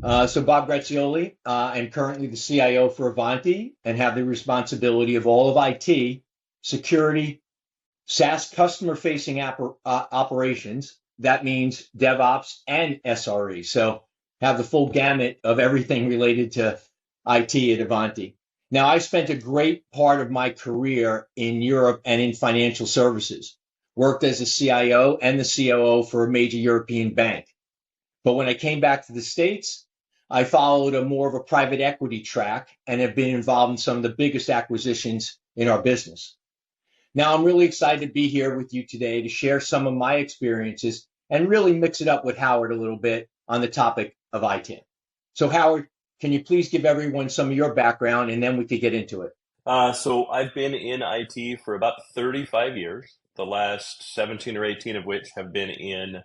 So Bob Grazioli, I'm currently the CIO for Ivanti and have the responsibility of all of IT, security, SaaS customer-facing operations. That means DevOps and SRE. So have the full gamut of everything related to IT at Ivanti. Now, I spent a great part of my career in Europe and in financial services. Worked as a CIO and the COO for a major European bank. But when I came back to the States, I followed a more of a private equity track and have been involved in some of the biggest acquisitions in our business. Now I'm really excited to be here with you today to share some of my experiences and really mix it up with Howard a little bit on the topic of ITAM. So Howard, can you please give everyone some of your background and then we could get into it? So I've been in IT for about 35 years, the last 17 or 18 of which have been in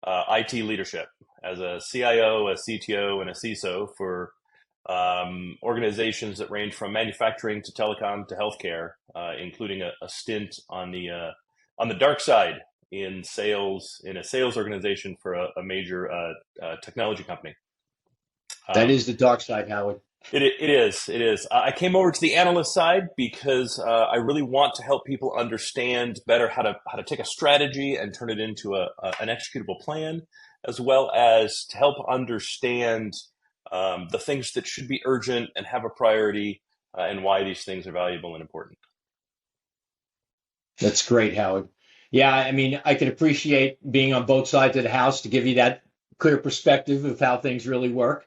IT leadership as a CIO, a CTO, and a CISO for organizations that range from manufacturing to telecom to healthcare, including a stint on the dark side in sales in a sales organization for a major technology company. That Um, is the dark side, Howard. it is. It is. I came over to the analyst side because I really want to help people understand better how to take a strategy and turn it into an executable plan, as well as to help understand the things that should be urgent and have a priority, and why these things are valuable and important. That's great, Howard. Yeah, I mean, I can appreciate being on both sides of the house to give you that clear perspective of how things really work.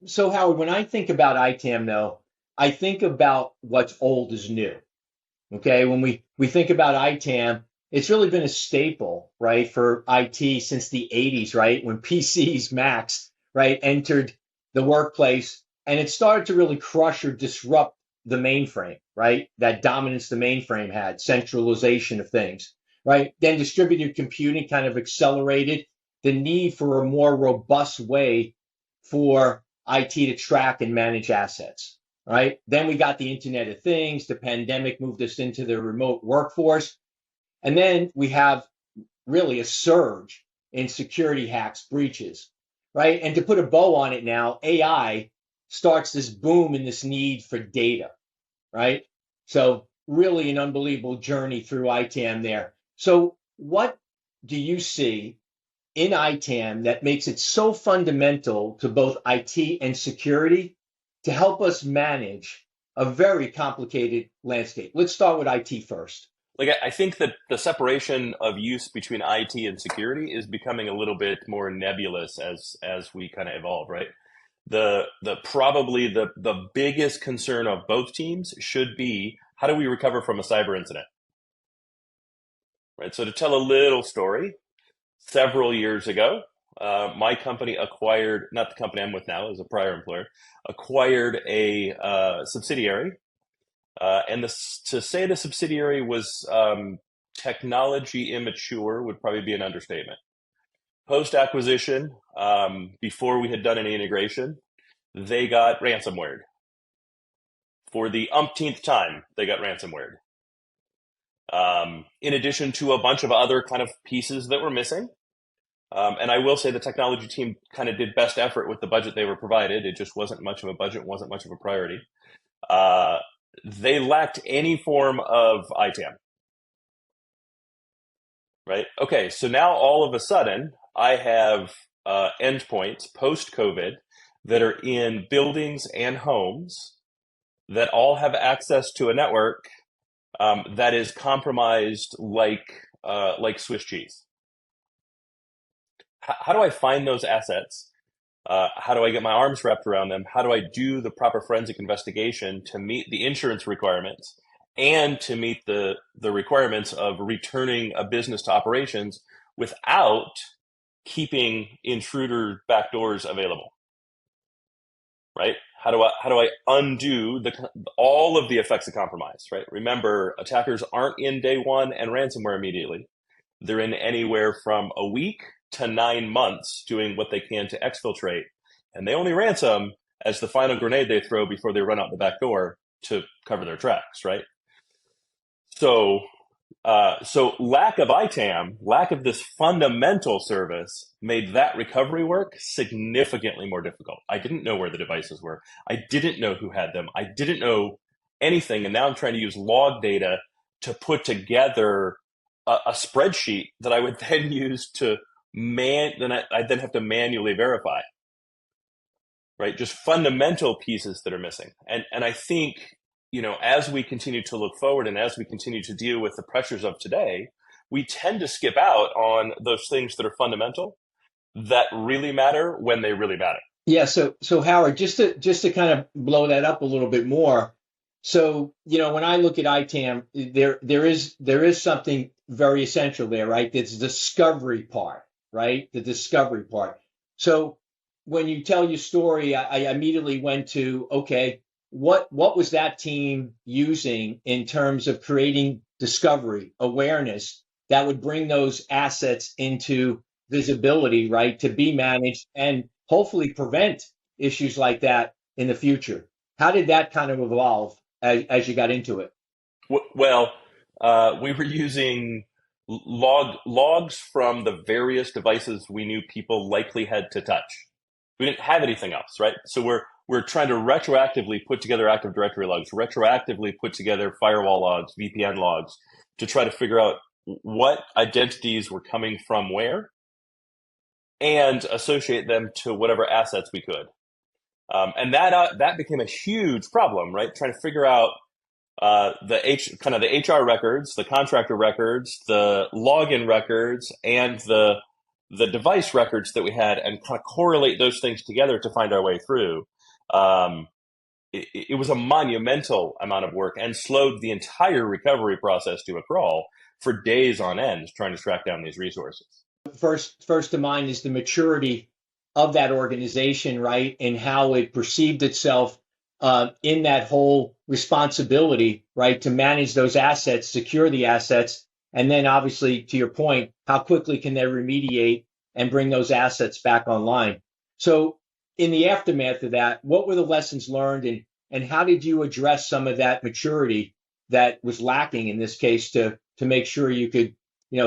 So Howard, when I think about ITAM though, I think about what's old is new. Okay, when we think about ITAM, it's really been a staple, right, for IT since the 80s, right, when PCs, Macs, right, entered the workplace, and it started to really crush or disrupt the mainframe, right? That dominance the mainframe had, centralization of things, right? Then distributed computing kind of accelerated the need for a more robust way for IT to track and manage assets, right? Then we got the Internet of Things. The pandemic moved us into the remote workforce. And then we have really a surge in security hacks, breaches, right? And to put a bow on it now, AI starts this boom in this need for data, right? So really an unbelievable journey through ITAM there. So what do you see in ITAM that makes it so fundamental to both IT and security to help us manage a very complicated landscape? Let's start with IT first. Like I think that the separation of use between IT and security is becoming a little bit more nebulous as we kind of evolve, right? The probably the biggest concern of both teams should be how do we recover from a cyber incident, right? So to tell a little story, several years ago, my company acquired, not the company I'm with now, as a prior employer, acquired a subsidiary, and to say the subsidiary was technology immature would probably be an understatement. Post acquisition, before we had done any integration, they got ransomware. For the umpteenth time, they got ransomware. In addition to a bunch of other kind of pieces that were missing. And I will say the technology team kind of did best effort with the budget they were provided. It just wasn't much of a budget, wasn't much of a priority. Uh, they lacked any form of ITAM, right? Okay, so now all of a sudden, I have endpoints post COVID that are in buildings and homes that all have access to a network that is compromised like Swiss cheese. How do I find those assets? How do I get my arms wrapped around them? How do I do the proper forensic investigation to meet the insurance requirements and to meet the requirements of returning a business to operations without keeping intruder backdoors available? Right? How do I undo all of the effects of compromise? Right? Remember, attackers aren't in day one and ransomware immediately. They're in anywhere from a week to 9 months doing what they can to exfiltrate. And they only ransom as the final grenade they throw before they run out the back door to cover their tracks, right? So So lack of ITAM, lack of this fundamental service made that recovery work significantly more difficult. I didn't know where the devices were. I didn't know who had them. I didn't know anything. And now I'm trying to use log data to put together a spreadsheet that I would then use to I then have to manually verify, right? Just fundamental pieces that are missing. And I think, as we continue to look forward and as we continue to deal with the pressures of today, we tend to skip out on those things that are fundamental that really matter when they really matter. Yeah, so Howard, just to kind of blow that up a little bit more. So, when I look at ITAM, there is something very essential there, right? It's the discovery part, right? The discovery part. So when you tell your story, I immediately went to, okay, what was that team using in terms of creating discovery, awareness that would bring those assets into visibility, right, to be managed and hopefully prevent issues like that in the future? How did that kind of evolve as you got into it? Well, we were using logs from the various devices we knew people likely had to touch. We didn't have anything else, right? So we're trying to retroactively put together Active Directory logs, retroactively put together firewall logs, VPN logs, to try to figure out what identities were coming from where and associate them to whatever assets we could. And that became a huge problem, right? Trying to figure out the HR records, the contractor records, the login records, and the device records that we had, and kind of correlate those things together to find our way through. It was a monumental amount of work and slowed the entire recovery process to a crawl for days on end, trying to track down these resources. First to mind is the maturity of that organization, right, and how it perceived itself in that whole responsibility, right, to manage those assets, secure the assets, and then obviously, to your point, how quickly can they remediate and bring those assets back online? So in the aftermath of that, what were the lessons learned, and how did you address some of that maturity that was lacking in this case to make sure you could,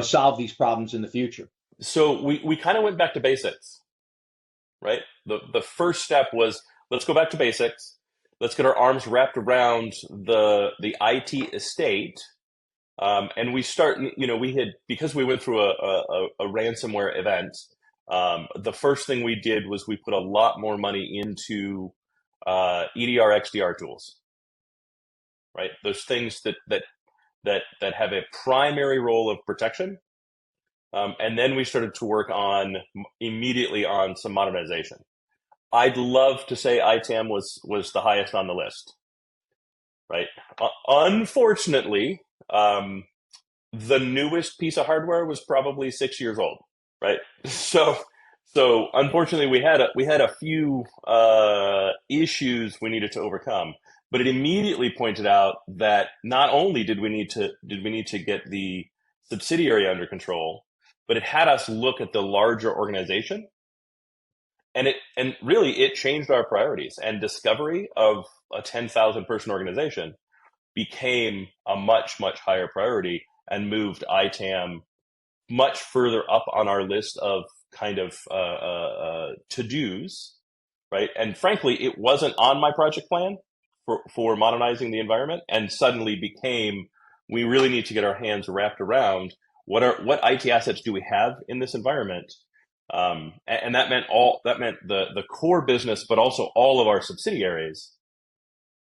solve these problems in the future? So we kind of went back to basics, right? The first step was, let's go back to basics. Let's get our arms wrapped around the IT estate. And we start, because we went through a ransomware event, the first thing we did was we put a lot more money into EDR, XDR tools, right? Those things that have a primary role of protection. And then we started to work immediately on some modernization. I'd love to say ITAM was the highest on the list, right? Unfortunately, the newest piece of hardware was probably 6 years old, right? So unfortunately, we had a few issues we needed to overcome, but it immediately pointed out that not only did we need to get the subsidiary under control, but it had us look at the larger organization, and really it changed our priorities. And discovery of a 10,000 person organization became a much higher priority and moved ITAM much further up on our list of kind of to-dos, right? And frankly, it wasn't on my project plan for modernizing the environment, and suddenly became, we really need to get our hands wrapped around what IT assets do we have in this environment, and that meant the core business, but also all of our subsidiaries,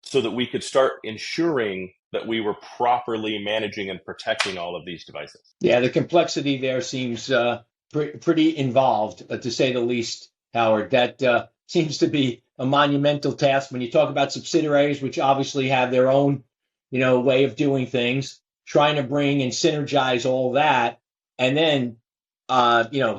so that we could start ensuring that we were properly managing and protecting all of these devices. Yeah, the complexity there seems pretty involved, to say the least, Howard. That seems to be a monumental task when you talk about subsidiaries, which obviously have their own, way of doing things, trying to bring and synergize all that, and then,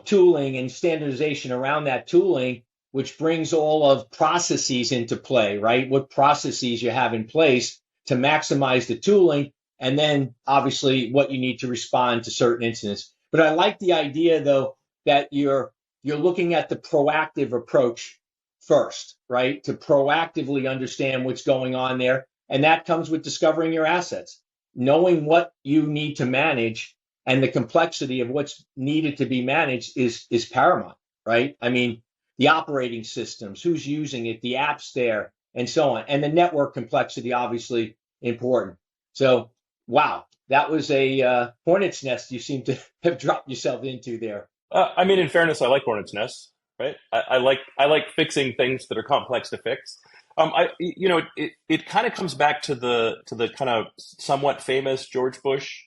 tooling and standardization around that tooling, which brings all of processes into play, right? What processes you have in place to maximize the tooling, and then obviously what you need to respond to certain incidents. But I like the idea, though, that you're looking at the proactive approach first, right? To proactively understand what's going on there. And that comes with discovering your assets. knowing what you need to manage and the complexity of what's needed to be managed is paramount, right? I mean, the operating systems, who's using it, the apps there, and so on, and the network complexity, obviously important. So, wow, that was a hornet's nest you seem to have dropped yourself into there. I mean, in fairness, I like hornet's nests, right? I like fixing things that are complex to fix. It kind of comes back to the kind of somewhat famous George Bush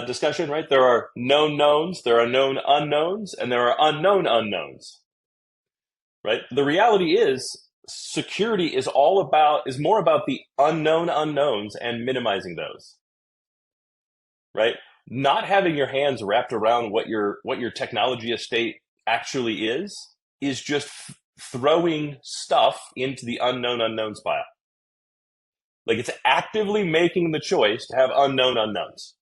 discussion, right? There are known knowns, there are known unknowns, and there are unknown unknowns, right? The reality is security is more about the unknown unknowns and minimizing those, right? Not having your hands wrapped around what your technology estate actually is just throwing stuff into the unknown unknowns pile. Like, it's actively making the choice to have unknown unknowns,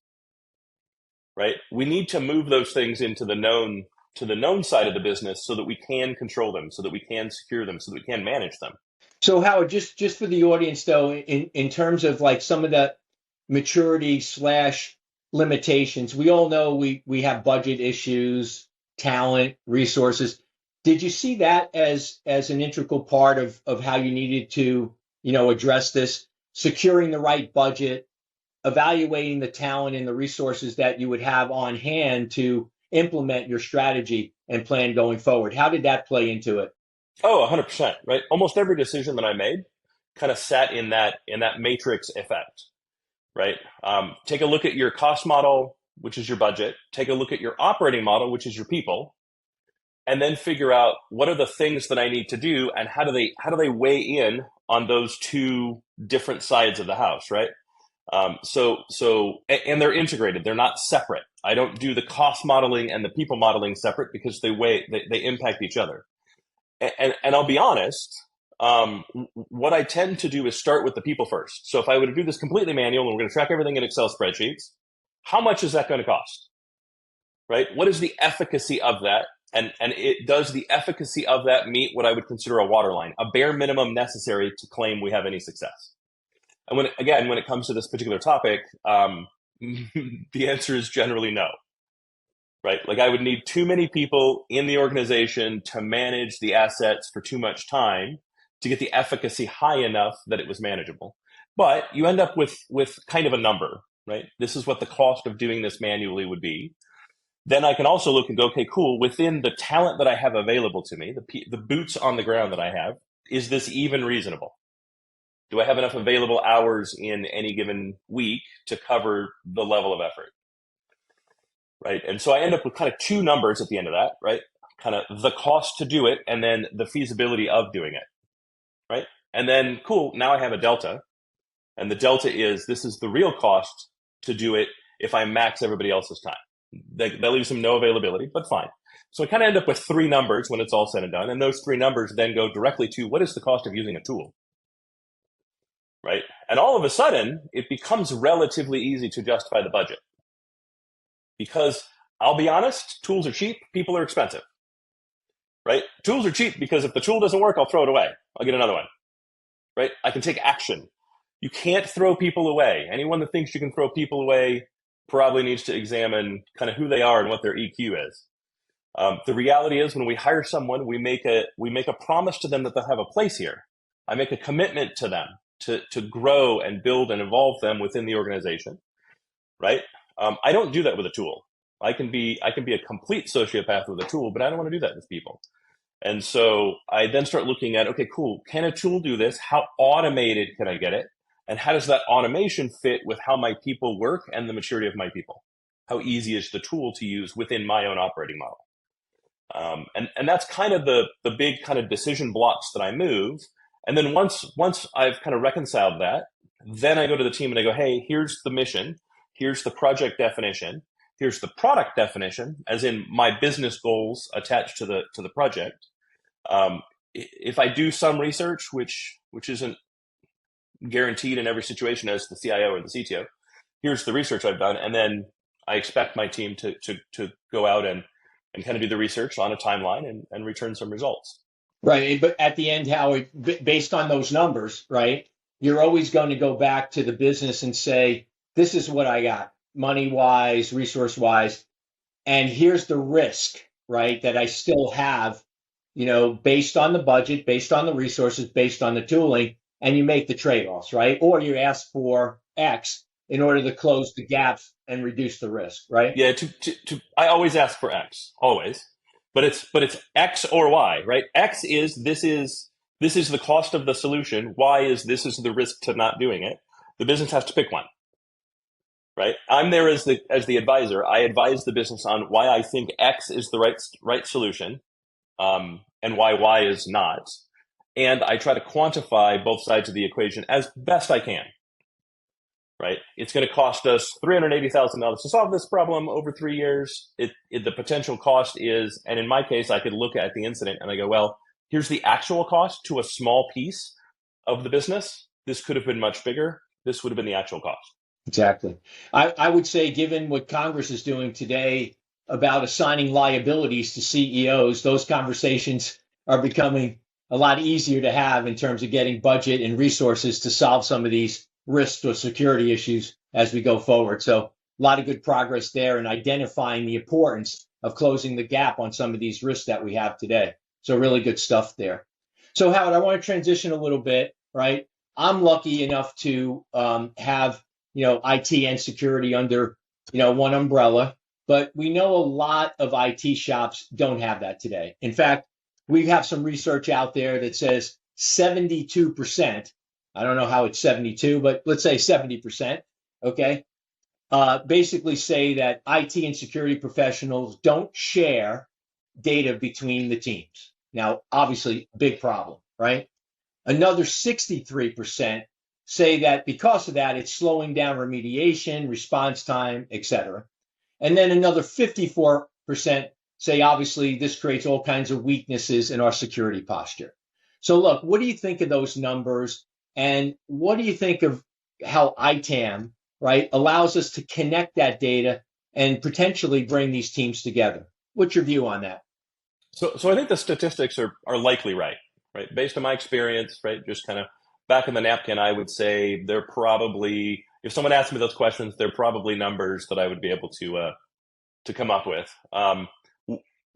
right? We need to move those things into the known side of the business so that we can control them, so that we can secure them, so that we can manage them. So Howard, just for the audience though, in terms of like some of the maturity slash limitations, we all know we have budget issues, talent, resources. Did you see that as an integral part of how you needed to, address this, securing the right budget, evaluating the talent and the resources that you would have on hand to implement your strategy and plan going forward? How did that play into it? Oh, 100%, right? Almost every decision that I made kind of sat in that matrix effect, right? Take a look at your cost model, which is your budget. Take a look at your operating model, which is your people, and then figure out what are the things that I need to do and how do they weigh in on those two different sides of the house, right? And they're integrated. They're not separate. I don't do the cost modeling and the people modeling separate because they impact each other. And I'll be honest, what I tend to do is start with the people first. So if I were to do this completely manual and we're going to track everything in Excel spreadsheets, how much is that going to cost? Right? What is the efficacy of that? And does the efficacy of that meet what I would consider a waterline, a bare minimum necessary to claim we have any success? And when it comes to this particular topic, the answer is generally no. Right? Like, I would need too many people in the organization to manage the assets for too much time to get the efficacy high enough that it was manageable. But you end up with kind of a number, right? This is what the cost of doing this manually would be. Then I can also look and go, okay, cool. Within the talent that I have available to me, the boots on the ground that I have, is this even reasonable? Do I have enough available hours in any given week to cover the level of effort? Right. And so I end up with kind of two numbers at the end of that, right? Kind of the cost to do it and then the feasibility of doing it. Right. And then, cool, now I have a delta. And the delta is, this is the real cost to do it if I max everybody else's time. That leaves them no availability, but fine. So I kind of end up with three numbers when it's all said and done. And those three numbers then go directly to, what is the cost of using a tool? Right. And all of a sudden, it becomes relatively easy to justify the budget. Because I'll be honest, tools are cheap, people are expensive, right? Tools are cheap because if the tool doesn't work, I'll throw it away. I'll get another one, right? I can take action. You can't throw people away. Anyone that thinks you can throw people away probably needs to examine kind of who they are and what their EQ is. The reality is, when we hire someone, we make a promise to them that they'll have a place here. I make a commitment to them to grow and build and evolve them within the organization, right? I don't do that with a tool. I can be a complete sociopath with a tool, but I don't want to do that with people. And so I then start looking at, okay, cool, can a tool do this? How automated can I get it? And how does that automation fit with how my people work and the maturity of my people? How easy is the tool to use within my own operating model? And that's kind of the big kind of decision blocks that I move. And then once I've kind of reconciled that, then I go to the team and I go, hey, here's the mission. Here's the project definition. Here's the product definition, as in my business goals attached to the project. If I do some research, which isn't guaranteed in every situation as the CIO or the CTO, here's the research I've done, and then I expect my team to go out and kind of do the research on a timeline and return some results. Right, but at the end, Howard, based on those numbers, right, you're always going to go back to the business and say, this is what I got, money wise, resource wise, and here's the risk, right, that I still have, based on the budget, based on the resources, based on the tooling, and you make the trade-offs, right? Or you ask for X in order to close the gaps and reduce the risk, right? Yeah, I always ask for X, always, but it's X or Y, right? X is this is the cost of the solution. Y is this is the risk to not doing it. The business has to pick one, right? I'm there as the advisor. I advise the business on why I think X is the right solution, and why Y is not, and I try to quantify both sides of the equation as best I can. Right, it's going to cost us $380,000 to solve this problem over 3 years. The potential cost is, and in my case, I could look at the incident and I go, well, here's the actual cost to a small piece of the business. This could have been much bigger. This would have been the actual cost. Exactly. I would say, given what Congress is doing today about assigning liabilities to CEOs, those conversations are becoming a lot easier to have in terms of getting budget and resources to solve some of these risks or security issues as we go forward. So a lot of good progress there in identifying the importance of closing the gap on some of these risks that we have today. So really good stuff there. So Howard, I want to transition a little bit, right? I'm lucky enough to have, IT and security under, one umbrella, but we know a lot of IT shops don't have that today. In fact, we have some research out there that says 72%, I don't know how it's 72, but let's say 70%, okay, basically say that IT and security professionals don't share data between the teams. Now, obviously, big problem, right? Another 63% say that because of that, it's slowing down remediation, response time, et cetera. And then another 54% say, obviously, this creates all kinds of weaknesses in our security posture. So look, what do you think of those numbers? And what do you think of how ITAM, right, allows us to connect that data and potentially bring these teams together? What's your view on that? So I think the statistics are likely right? Based on my experience, right, just kind of back in the napkin, I would say they're probably, if someone asked me those questions, they're probably numbers that I would be able to come up with.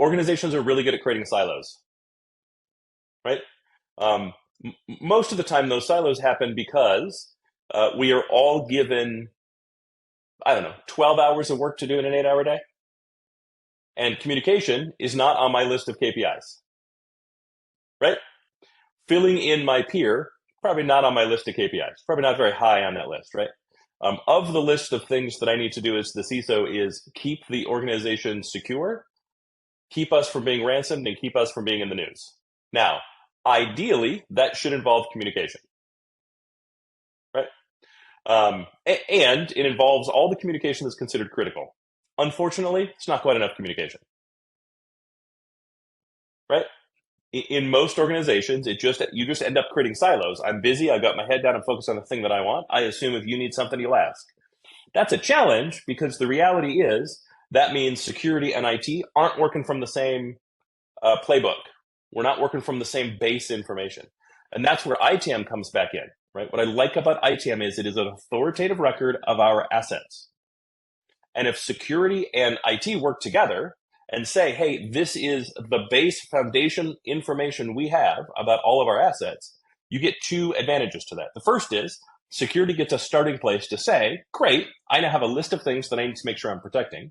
Organizations are really good at creating silos, right? Most of the time, those silos happen because we are all given, 12 hours of work to do in an 8-hour day. And communication is not on my list of KPIs, right? Filling in my peer, probably not on my list of KPIs, probably not very high on that list, right? Of the list of things that I need to do as the CISO is keep the organization secure, keep us from being ransomed, and keep us from being in the news. Now, ideally, that should involve communication, right? And it involves all the communication that's considered critical. Unfortunately, it's not quite enough communication, right? In most organizations, you just end up creating silos. I'm busy. I've got my head down and focused on the thing that I want. I assume if you need something, you'll ask. That's a challenge because the reality is that means security and IT aren't working from the same playbook. We're not working from the same base information. And that's where ITAM comes back in, right? What I like about ITAM is it is an authoritative record of our assets. And if security and IT work together and say, hey, this is the base foundation information we have about all of our assets, you get two advantages to that. The first is security gets a starting place to say, great, I now have a list of things that I need to make sure I'm protecting.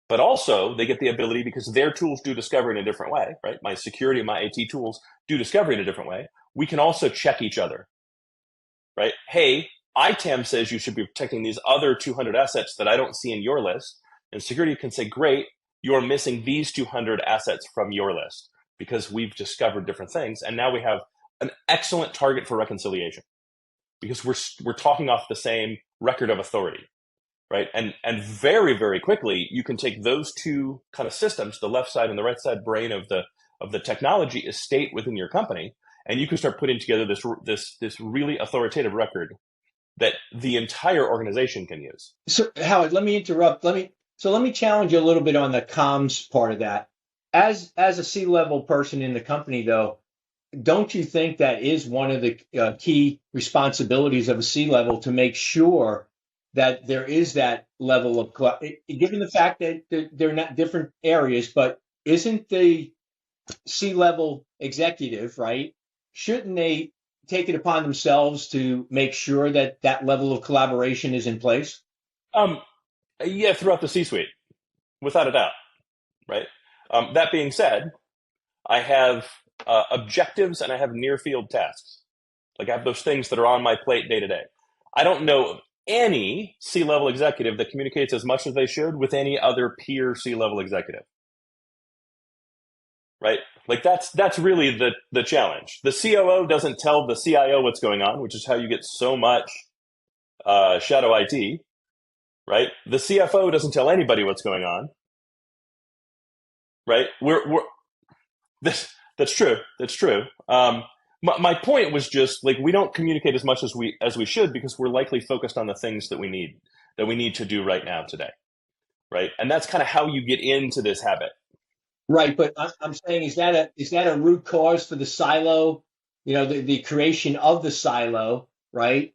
But also they get the ability, because their tools do discovery in a different way, right? My security and my IT tools do discovery in a different way. We can also check each other, right? Hey, ITAM says you should be protecting these other 200 assets that I don't see in your list. And security can say, great, you're missing these 200 assets from your list because we've discovered different things. And now we have an excellent target for reconciliation because we're talking off the same record of authority, right? And very, very quickly, you can take those two kind of systems, the left side and the right side brain of the technology estate within your company, and you can start putting together this really authoritative record that the entire organization can use. So Howard, let me interrupt. Let me challenge you a little bit on the comms part of that. As a C-level person in the company, though, don't you think that is one of the key responsibilities of a C-level to make sure that there is that level of, given the fact that they're not different areas, but isn't the C-level executive, right? Shouldn't they take it upon themselves to make sure that that level of collaboration is in place? Um, yeah, throughout the C-suite, without a doubt, right? That being said, I have objectives and I have near field tasks. Like I have those things that are on my plate day to day. I don't know of any C-level executive that communicates as much as they should with any other peer C-level executive, right? Like that's really the challenge. The COO doesn't tell the CIO what's going on, which is how you get so much shadow IT, right? The CFO doesn't tell anybody what's going on, right? We're that's true. That's true. My point was just like we don't communicate as much as we should because we're likely focused on the things that we need to do right now today, right? And that's kind of how you get into this habit. Right, but I'm saying, is that a root cause for the silo? The creation of the silo, right?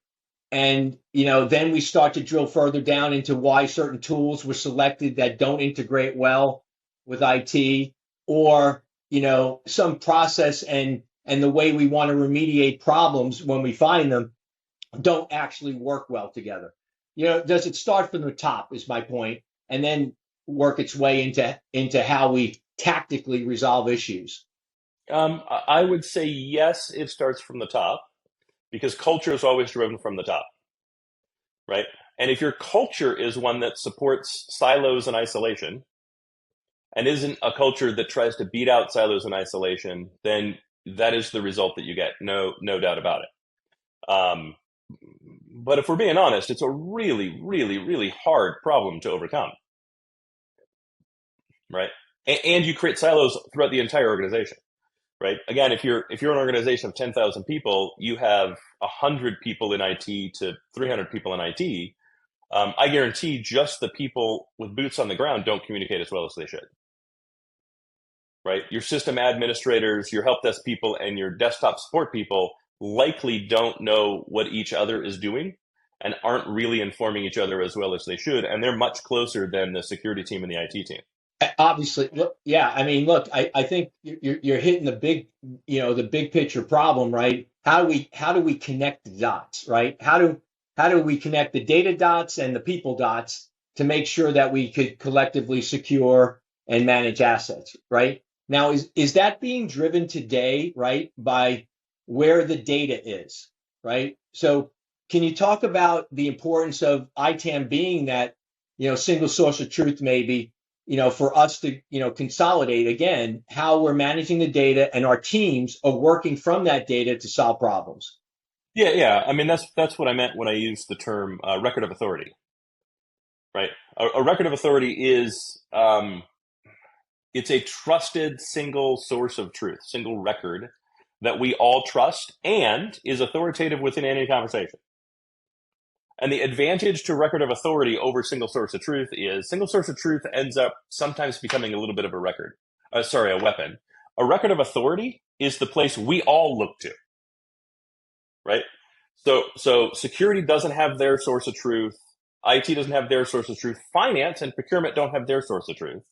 And then we start to drill further down into why certain tools were selected that don't integrate well with IT, or some process and the way we want to remediate problems when we find them don't actually work well together. Does it start from the top is my point, and then work its way into how we tactically resolve issues? I would say yes, it starts from the top because culture is always driven from the top, right? And if your culture is one that supports silos and isolation and isn't a culture that tries to beat out silos and isolation, then that is the result that you get. No doubt about it. But if we're being honest, it's a really, really, really hard problem to overcome, right? And you create silos throughout the entire organization, right? Again, if you're an organization of 10,000 people, you have 100 people in IT to 300 people in IT. I guarantee just the people with boots on the ground don't communicate as well as they should, right? Your system administrators, your help desk people, and your desktop support people likely don't know what each other is doing and aren't really informing each other as well as they should. And they're much closer than the security team and the IT team. Obviously, look, yeah. I mean, look, I think you're hitting the big picture problem, right? How do we connect the dots, right? How do we connect the data dots and the people dots to make sure that we could collectively secure and manage assets, right? Now, is that being driven today, right, by where the data is, right? So, can you talk about the importance of ITAM being that, single source of truth, maybe, for us to, consolidate again how we're managing the data and our teams are working from that data to solve problems? Yeah. I mean, that's what I meant when I used the term record of authority, right? A record of authority is it's a trusted single source of truth, single record that we all trust and is authoritative within any conversation. And the advantage to record of authority over single source of truth is single source of truth ends up sometimes becoming a little bit of a a weapon. A record of authority is the place we all look to, right? So security doesn't have their source of truth. IT doesn't have their source of truth. Finance and procurement don't have their source of truth.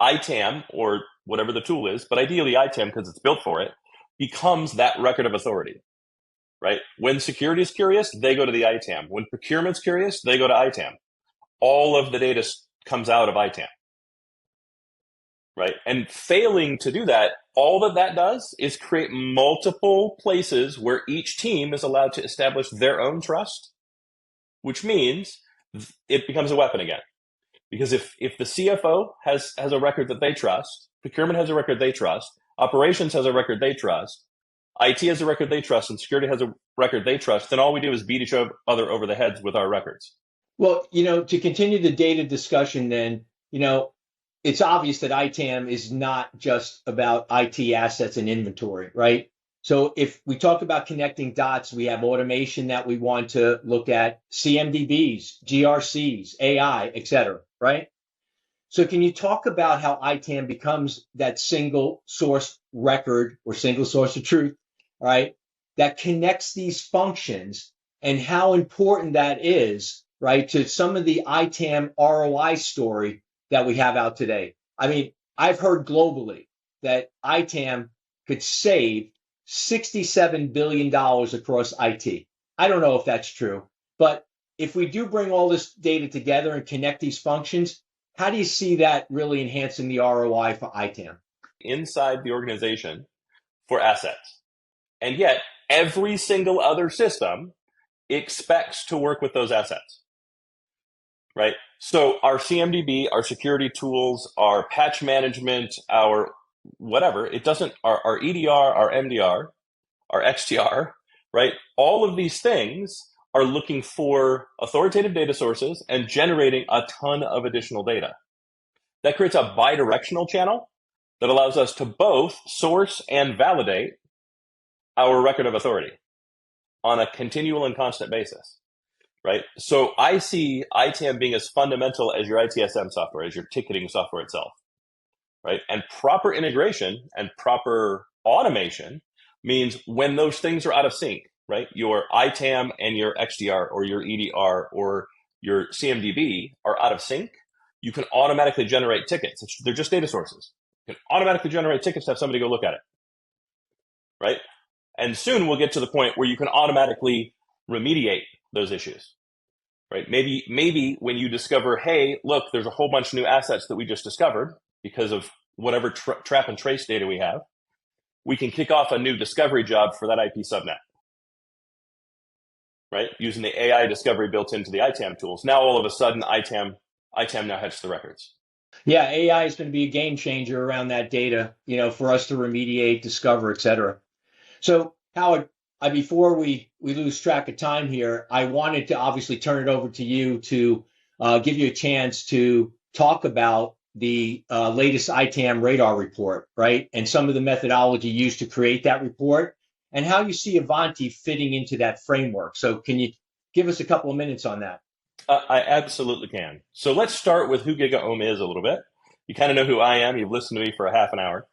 ITAM, or whatever the tool is, but ideally ITAM because it's built for it, becomes that record of authority, right? When security is curious, they go to the ITAM. When procurement's curious, they go to ITAM. All of the data comes out of ITAM, right? And failing to do that, all that does is create multiple places where each team is allowed to establish their own trust, which means it becomes a weapon again. Because if the CFO has a record that they trust, procurement has a record they trust, operations has a record they trust, IT has a record they trust, and security has a record they trust, then all we do is beat each other over the heads with our records. Well, to continue the data discussion, then, it's obvious that ITAM is not just about IT assets and inventory, right? So if we talk about connecting dots, we have automation that we want to look at, CMDBs, GRCs, AI, et cetera, right? So can you talk about how ITAM becomes that single source record or single source of truth, right, that connects these functions, and how important that is right, to some of the ITAM ROI story that we have out today. I mean, I've heard globally that ITAM could save $67 billion across IT. I don't know if that's true, but if we do bring all this data together and connect these functions, how do you see that really enhancing the ROI for ITAM? Inside the organization for assets. And yet, every single other system expects to work with those assets, right? So our CMDB, our security tools, our patch management, our whatever, it doesn't, our EDR, our MDR, our XDR, right? All of these things are looking for authoritative data sources and generating a ton of additional data. That creates a bidirectional channel that allows us to both source and validate our record of authority on a continual and constant basis, right? So I see ITAM being as fundamental as your ITSM software, as your ticketing software itself, right? And proper integration and proper automation means when those things are out of sync, right? Your ITAM and your XDR or your EDR or your CMDB are out of sync, you can automatically generate tickets. They're just data sources. You can automatically generate tickets to have somebody go look at it, right? And soon we'll get to the point where you can automatically remediate those issues, right? Maybe when you discover, hey, look, there's a whole bunch of new assets that we just discovered because of whatever trap and trace data we have, we can kick off a new discovery job for that IP subnet, right? Using the AI discovery built into the ITAM tools. Now, all of a sudden, ITAM now has the records. Yeah, AI is going to be a game changer around that data, for us to remediate, discover, et cetera. So, Howard, before we lose track of time here, I wanted to obviously turn it over to you to give you a chance to talk about the latest ITAM Radar report, right? And some of the methodology used to create that report and how you see Ivanti fitting into that framework. So can you give us a couple of minutes on that? I absolutely can. So let's start with who GigaOM is a little bit. You kind of know who I am. You've listened to me for a half an hour.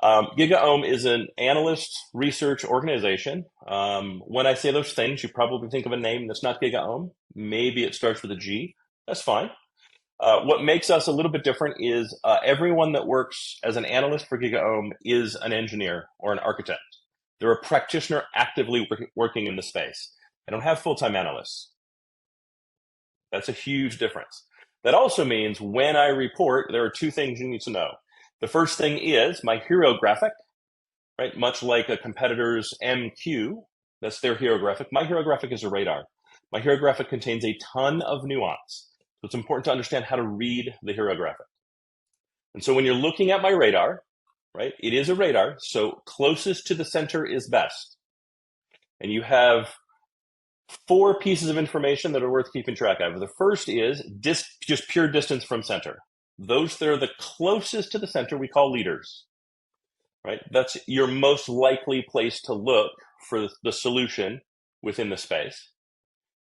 GigaOM is an analyst research organization. When I say those things, you probably think of a name that's not GigaOM. Maybe it starts with a G. That's fine. What makes us a little bit different is everyone that works as an analyst for GigaOM is an engineer or an architect. They're a practitioner actively working in the space. I don't have full-time analysts. That's a huge difference. That also means when I report, there are two things you need to know. The first thing is my hero graphic, right? Much like a competitor's MQ, that's their hero graphic. My hero graphic is a radar. My hero graphic contains a ton of nuance. So it's important to understand how to read the hero graphic. And so when you're looking at my radar, right, it is a radar, so closest to the center is best. And you have 4 pieces of information that are worth keeping track of. The first is just pure distance from center. Those that are the closest to the center we call leaders, right? That's your most likely place to look for the solution within the space,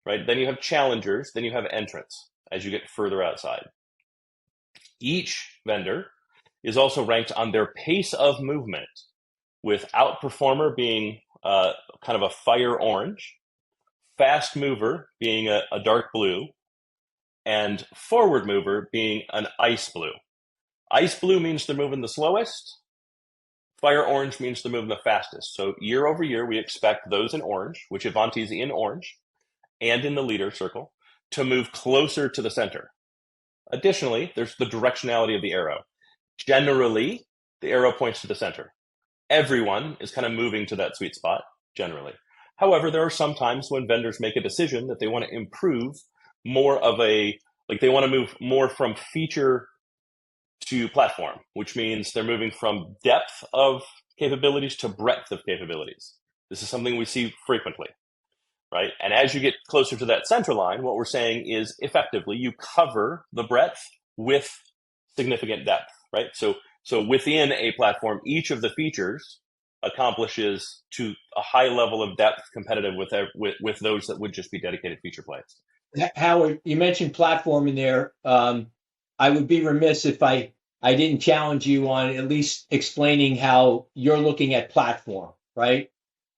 right? Then you have challengers, then you have entrants as you get further outside. Each vendor is also ranked on their pace of movement, with outperformer being kind of a fire orange, fast mover being a dark blue, and forward mover being an ice blue. Ice blue means they're moving the slowest. Fire orange means they're moving the fastest. So year over year, we expect those in orange, which Ivanti is in orange, and in the leader circle, to move closer to the center. Additionally, there's the directionality of the arrow. Generally, the arrow points to the center. Everyone is kind of moving to that sweet spot, generally. However, there are some times when vendors make a decision that they want to improve more of they want to move more from feature to platform, which means they're moving from depth of capabilities to breadth of capabilities. This is something we see frequently, right? And as you get closer to that center line, what we're saying is effectively you cover the breadth with significant depth, right? So within a platform, each of the features accomplishes to a high level of depth competitive with those that would just be dedicated feature plays. Howard, you mentioned platform in there. I would be remiss if I didn't challenge you on at least explaining how you're looking at platform, right?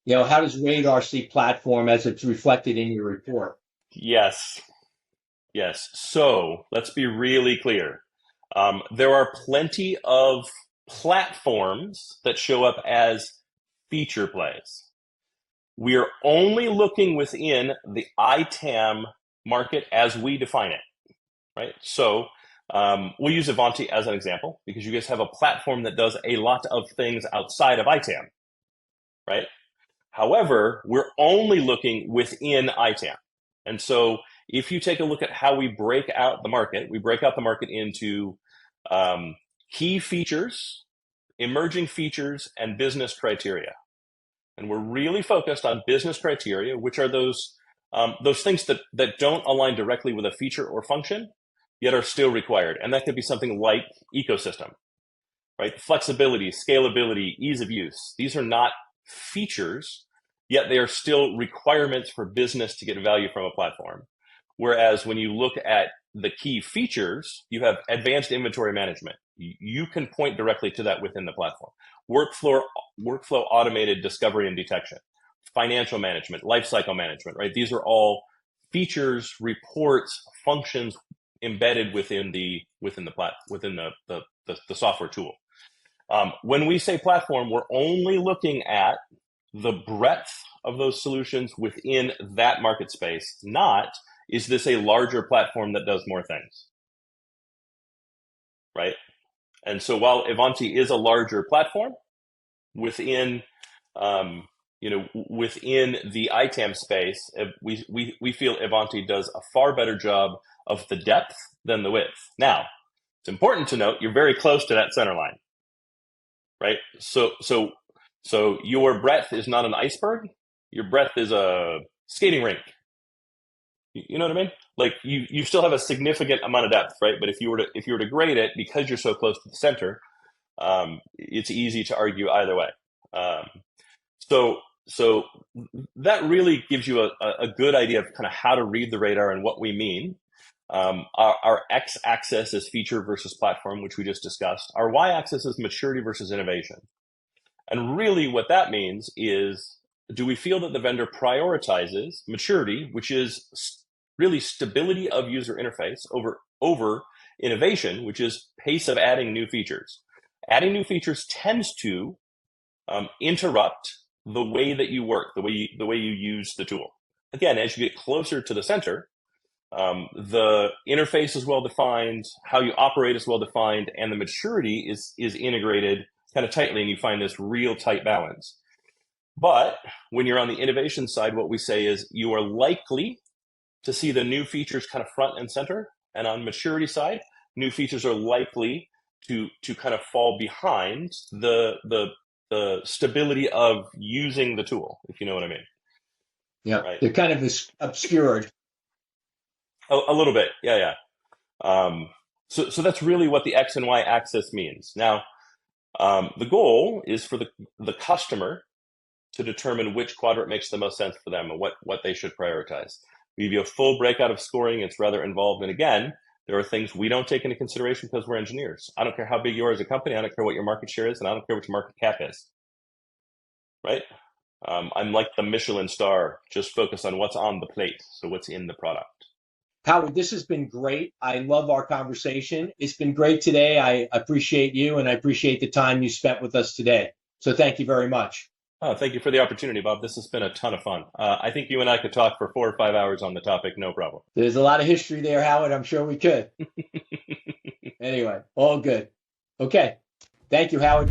How does Radar see platform as it's reflected in your report? Yes. Yes. So let's be really clear. There are plenty of platforms that show up as feature plays. We are only looking within the ITAM market as we define it, right? So we'll use Ivanti as an example because you guys have a platform that does a lot of things outside of ITAM, right? However, we're only looking within ITAM. And so if you take a look at how we break out the market, we break out the market into key features, emerging features, and business criteria. And we're really focused on business criteria, which are those things that don't align directly with a feature or function, yet are still required. And that could be something like ecosystem, right? Flexibility, scalability, ease of use. These are not features, yet they are still requirements for business to get value from a platform. Whereas when you look at the key features, you have advanced inventory management. You can point directly to that within the platform. Workflow automated discovery and detection, financial management, lifecycle management, right? These are all features, reports, functions embedded within the software tool. When we say platform, we're only looking at the breadth of those solutions within that market space, not is this a larger platform that does more things, right? And so while Ivanti is a larger platform within, within the ITAM space, we feel Ivanti does a far better job of the depth than the width. Now, it's important to note you're very close to that center line, right? So your breadth is not an iceberg. Your breadth is a skating rink. You know what I mean? Like you still have a significant amount of depth, right? But if you were to grade it, because you're so close to the center, it's easy to argue either way. So that really gives you a good idea of kind of how to read the radar and what we mean. Our x-axis is feature versus platform, which we just discussed. Our y-axis is maturity versus innovation. And really what that means is, do we feel that the vendor prioritizes maturity, which is really stability of user interface, over innovation, which is pace of adding new features? Adding new features tends to interrupt the way that you work, the way you use the tool. Again, as you get closer to the center, the interface is well defined, how you operate is well defined, and the maturity is integrated kind of tightly, and you find this real tight balance. But when you're on the innovation side, what we say is you are likely to see the new features kind of front and center, and on maturity side, new features are likely to kind of fall behind the stability of using the tool, if you know what I mean. Yeah, right? They're kind of obscured. A little bit, yeah. So that's really what the X and Y axis means. Now, the goal is for the customer to determine which quadrant makes the most sense for them and what they should prioritize. We give you a full breakout of scoring. It's rather involved. And again, there are things we don't take into consideration because we're engineers. I don't care how big you are as a company. I don't care what your market share is, and I don't care what your market cap is, right? I'm like the Michelin star, just focus on what's on the plate, so what's in the product. Howard, this has been great. I love our conversation. It's been great today. I appreciate you, and I appreciate the time you spent with us today. So thank you very much. Oh, thank you for the opportunity, Bob. This has been a ton of fun. I think you and I could talk for 4 or 5 hours on the topic, no problem. There's a lot of history there, Howard. I'm sure we could. Anyway, all good. Okay. Thank you, Howard.